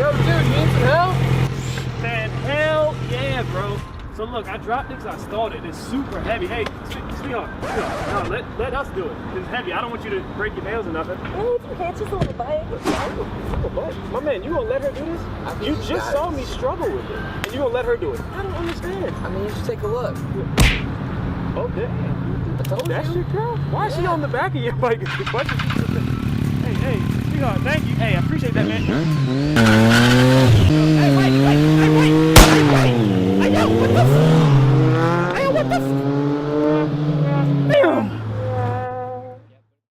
Yo, dude, you need some help? Man, hell yeah, bro. So look, I dropped it because I stalled it. It's super heavy. Hey, sweetheart, no, let us do it. It's heavy. I don't want you to break your nails or nothing. Oh, it's okay. It's just a little bite. My man, you gonna let her do this? You just saw me struggle with it, and you gonna let her do it? I don't understand. I mean, you should take a look. Oh, damn. I told That's you. your girl? Why is she on the back of your bike? Hey, sweetheart, thank you. Hey, I appreciate that, man. Hey, wait. Hey, yo, what the fuck?